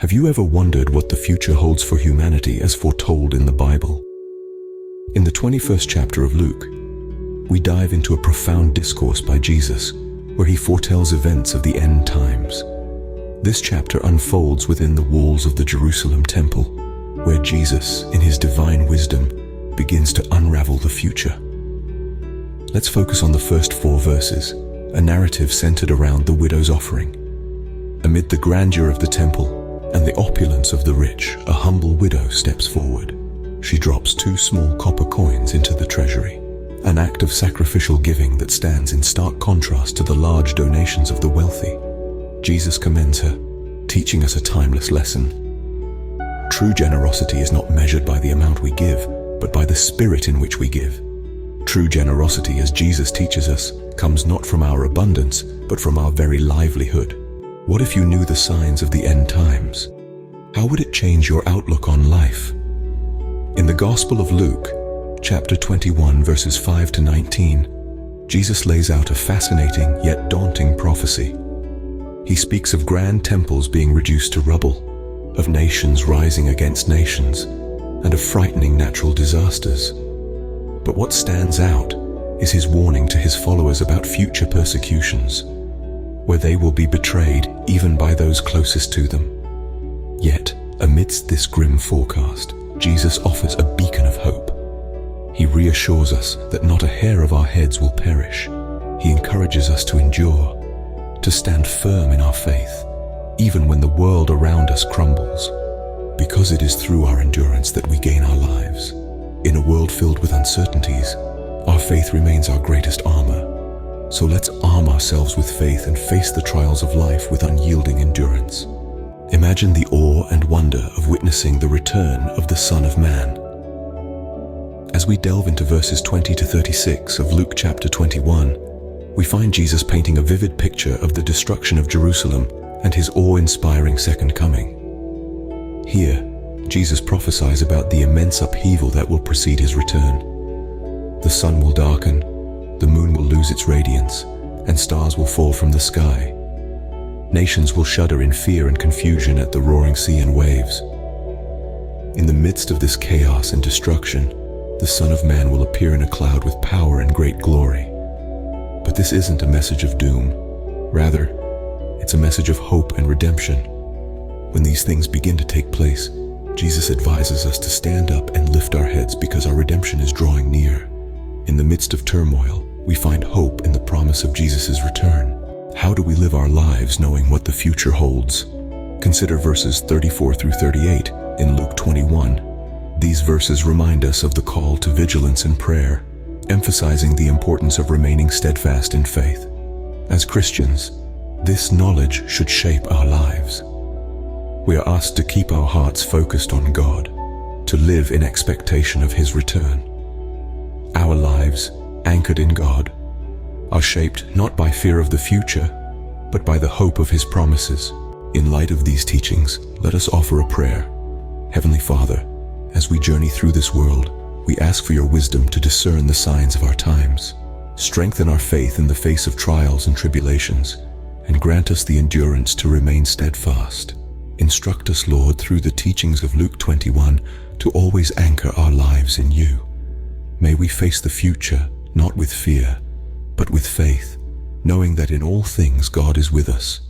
Have you ever wondered what the future holds for humanity as foretold in the Bible? In the 21st chapter of Luke, we dive into a profound discourse by Jesus, where he foretells events of the end times. This chapter unfolds within the walls of the Jerusalem temple, where Jesus, in his divine wisdom, begins to unravel the future. Let's focus on the first 4 verses, a narrative centered around the widow's offering. Amid the grandeur of the temple and the opulence of the rich, a humble widow steps forward. She drops 2 small copper coins into the treasury, an act of sacrificial giving that stands in stark contrast to the large donations of the wealthy. Jesus commends her, teaching us a timeless lesson. True generosity is not measured by the amount we give, but by the spirit in which we give. True generosity, as Jesus teaches us, comes not from our abundance, but from our very livelihood. What if you knew the signs of the end times? How would it change your outlook on life? In the Gospel of Luke, chapter 21, verses 5 to 19, Jesus lays out a fascinating yet daunting prophecy. He speaks of grand temples being reduced to rubble, of nations rising against nations, and of frightening natural disasters. But what stands out is his warning to his followers about future persecutions, where they will be betrayed even by those closest to them. Yet, amidst this grim forecast, Jesus offers a beacon of hope. He reassures us that not a hair of our heads will perish. He encourages us to endure, to stand firm in our faith, even when the world around us crumbles, because it is through our endurance that we gain our lives. In a world filled with uncertainties, our faith remains our greatest armor. So let's arm ourselves with faith and face the trials of life with unyielding endurance. Imagine the awe and wonder of witnessing the return of the Son of Man. As we delve into verses 20 to 36 of Luke chapter 21, we find Jesus painting a vivid picture of the destruction of Jerusalem and his awe-inspiring second coming. Here, Jesus prophesies about the immense upheaval that will precede his return. The sun will darken, the moon will lose its radiance, and stars will fall from the sky. Nations will shudder in fear and confusion at the roaring sea and waves. In the midst of this chaos and destruction, the Son of Man will appear in a cloud with power and great glory. But this isn't a message of doom. Rather, it's a message of hope and redemption. When these things begin to take place, Jesus advises us to stand up and lift our heads because our redemption is drawing near. In the midst of turmoil, we find hope in the promise of Jesus' return. How do we live our lives knowing what the future holds? Consider verses 34 through 38 in Luke 21. These verses remind us of the call to vigilance and prayer, emphasizing the importance of remaining steadfast in faith. As Christians, this knowledge should shape our lives. We are asked to keep our hearts focused on God, to live in expectation of his return. Our lives, anchored in God, are shaped not by fear of the future, but by the hope of his promises. In light of these teachings, let us offer a prayer. Heavenly Father, as we journey through this world, we ask for your wisdom to discern the signs of our times. Strengthen our faith in the face of trials and tribulations, and grant us the endurance to remain steadfast. Instruct us, Lord, through the teachings of Luke 21, to always anchor our lives in you. May we face the future not with fear, but with faith, knowing that in all things God is with us.